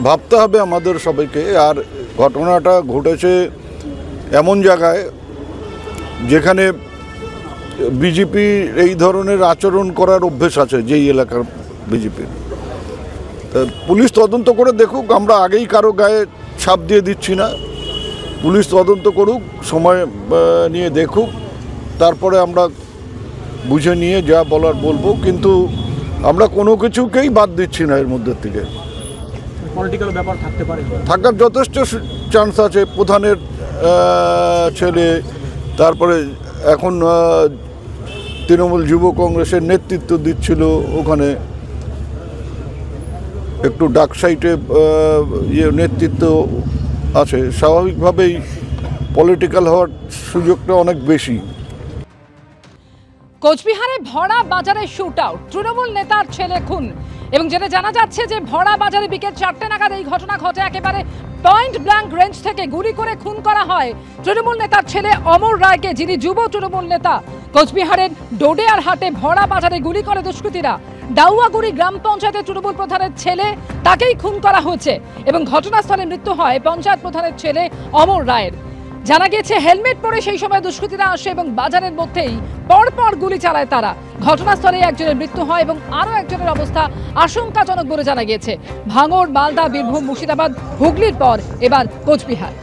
ভাবতে হবে আমাদের সবাইকে। আর ঘটনাটা ঘটেছে এমন জায়গায় যেখানে বিজেপি এই ধরনের আচরণ করার অভ্যেস আছে, যেই এলাকার বিজেপির। পুলিশ তদন্ত করে দেখুক, আমরা আগেই কারো গায়ে ছাপ দিয়ে দিচ্ছি না। পুলিশ তদন্ত করুক, সময় নিয়ে দেখুক, তারপরে আমরা বুঝে নিয়ে যা বলার বলবো। কিন্তু আমরা কোনো কিছুকেই বাদ দিচ্ছি না এর মধ্যে থেকে। পলিটিক্যাল ব্যাপার থাকতে পারে, থাকার যথেষ্ট চান্স আছে। প্রধানের ছেলে, তারপরে এখন তৃণমূল যুব কংগ্রেসের নেতৃত্ব দিচ্ছিল, ওখানে একটু ডাক সাইটে নেতৃত্ব আছে। স্বাভাবিকভাবেই পলিটিক্যাল হওয়ার সুযোগটা অনেক বেশি। কোচবিহারে ভরা বাজারে শুট আউট, তৃণমূল নেতার ছেলে খুন। এবং যেটা জানা যাচ্ছে যে ভরা বাজারে বিকেল 4টে নাগাদ এই ঘটনা ঘটে। একেবারে পয়েন্ট ব্ল্যাঙ্ক রেঞ্জ থেকে গুলি করে খুন করা হয় তৃণমূল নেতার ছেলে অমর রায়কে, যিনি যুব তৃণমূল নেতা। কোচবিহারের ডোডেয়ার হাটে ভরা বাজারে গুলি করে দুষ্কৃতীরা। ডাউয়াগুড়ি গ্রাম পঞ্চায়েতের তৃণমূল প্রধানের ছেলে, তাকেই খুন করা হয়েছে এবং ঘটনাস্থলে মৃত্যু হয় পঞ্চায়েত প্রধানের ছেলে অমর রায়ের। জানা গেছে হেলমেট পরে সেই সময় দুষ্কৃতীরা আসে এবং বাজারের মধ্যেই পরপর গুলি চালায় তারা। ঘটনাস্থলে একজনের মৃত্যু হয় এবং আরও একজনের অবস্থা আশঙ্কাজনক বলে জানা গিয়েছে। ভাঙড়, মালদা, বীরভূম, মুর্শিদাবাদ, হুগলির পর এবার কোচবিহার।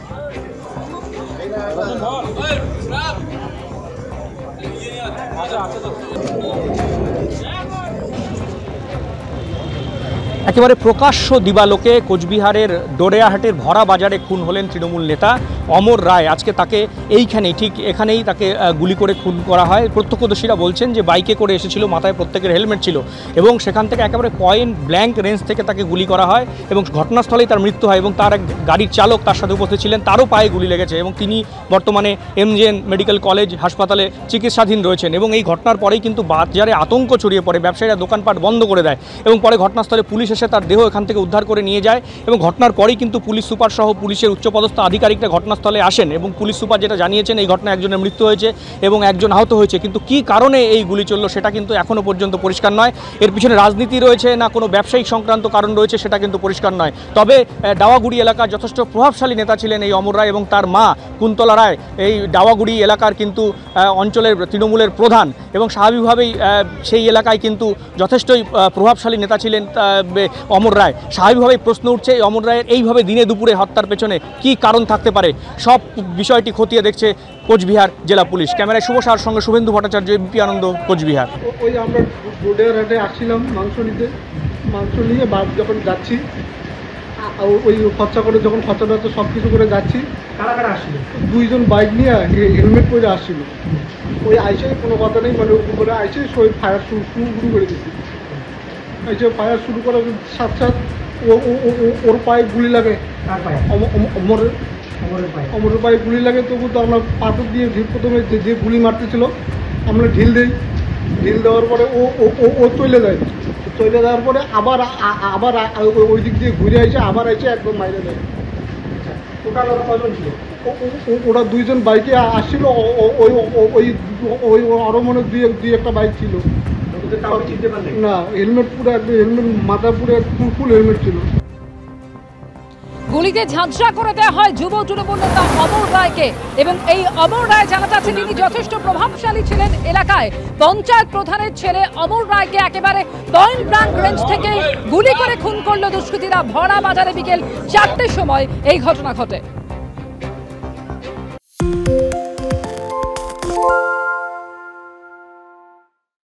একেবারে প্রকাশ্য দিবালোকে কোচবিহারের ডোডেয়াহাটের ভরা বাজারে খুন হলেন তৃণমূল নেতা অমর রায়। আজকে তাকে এইখানেই, ঠিক এখানেই তাকে গুলি করে খুন করা হয়। প্রত্যক্ষদর্শীরা বলছেন যে বাইকে করে এসেছিল, মাথায় প্রত্যেকের হেলমেট ছিল এবং সেখান থেকে একেবারে পয়েন্ট ব্ল্যাঙ্ক রেঞ্জ থেকে তাকে গুলি করা হয় এবং ঘটনাস্থলেই তার মৃত্যু হয়। এবং তার এক গাড়ির চালক তার সাথে উপস্থিত ছিলেন, তারও পায়ে গুলি লেগেছে এবং তিনি বর্তমানে এমজেএন মেডিকেল কলেজ হাসপাতালে চিকিৎসাধীন রয়েছেন। এবং এই ঘটনার পরেই কিন্তু বাজারে আতঙ্ক ছড়িয়ে পড়ে, ব্যবসায়ীরা দোকানপাট বন্ধ করে দেয় এবং পরে ঘটনাস্থলে পুলিশ এসে তার দেহ এখান থেকে উদ্ধার করে নিয়ে যায়। এবং ঘটনার পরেই কিন্তু পুলিশ সুপার সহ পুলিশের উচ্চপদস্থ আধিকারিকরা ঘটনাস্থলে আসেন এবং পুলিশ সুপার যেটা জানিয়েছেন, এই ঘটনায় একজনের মৃত্যু হয়েছে এবং একজন আহত হয়েছে। কিন্তু কী কারণে এই গুলি চললো সেটা কিন্তু এখনও পর্যন্ত পরিষ্কার নয়। এর পিছনে রাজনীতি রয়েছে না কোনো ব্যবসায়িক সংক্রান্ত কারণ রয়েছে সেটা কিন্তু পরিষ্কার নয়। তবে ডাওয়াগুড়ি এলাকার যথেষ্ট প্রভাবশালী নেতা ছিলেন এই অমর রায় এবং তার মা কুন্তলা রায় এই ডাওয়াগুড়ি এলাকার কিন্তু অঞ্চলের তৃণমূলের প্রধান এবং স্বাভাবিকভাবেই সেই এলাকায় কিন্তু যথেষ্টই প্রভাবশালী নেতা ছিলেন অমর রায়। স্বাভাবিকভাবেই প্রশ্ন উঠছে অমর রায়ের এইভাবে দিনে দুপুরে হত্যার পেছনে কী কারণ থাকতে পারে। সব বিষয়টি খতিয়ে দেখছে কোচবিহার জেলা পুলিশ। ক্যামেরায় শুভ সাহার সঙ্গে শুভেন্দু ভট্টাচার্য, এবিপি আনন্দ, কোচবিহার। ওই আমরা রোডের হাটে আসছিলাম মাংস নিতে, মাংস নিয়ে যখন যাচ্ছি ওই খরচা করে, যখন খরচা টরচা সব কিছু করে যাচ্ছি, কারা কারা আসছিল? দুইজন বাইক নিয়ে হেলমেট পরে আসছিল। ওই আইসে কোনো কথা নেই, মানে করে আইসে ওই ফায়ার শুরু করে দিচ্ছি। আইসে ফায়ার শুরু করার সাথে সাথে ওর পায়ে গুলি লাগে, অমরের পায়ে গুলি লাগে। তবু তো আমরা পাথর দিয়ে প্রথমে যে গুলি মারতেছিল আমরা ঢিল দিই, ঢিল দেওয়ার পরে ও চলে যায়। চলে যাওয়ার পরে আবার ওই দিক দিয়ে ঘুরে আসে, আবার এসে একদম মাইরে দেয়। ওরা দুইজন বাইকে আসছিল, ওই আরও মনে দুই একটা বাইক ছিল না। হেলমেট পুরো একদম, হেলমেট মাথা পুরো ফুল হেলমেট ছিল। গুলিতে ঝাঁঝরা করে দেওয়া হয় যুব তৃণমূল নেতা অমর রায়কে এবং এই অমর রায় জানা যাচ্ছে তিনি যথেষ্ট প্রভাবশালী ছিলেন এলাকায়। পঞ্চায়েত প্রধানের ছেলে অমর রায়কে একেবারে পয়েন্ট ব্ল্যাঙ্ক রেঞ্জ থেকে গুলি করে খুন করলো দুষ্কৃতীরা। ভরা বাজারে বিকেল 4টের সময় এই ঘটনা ঘটে।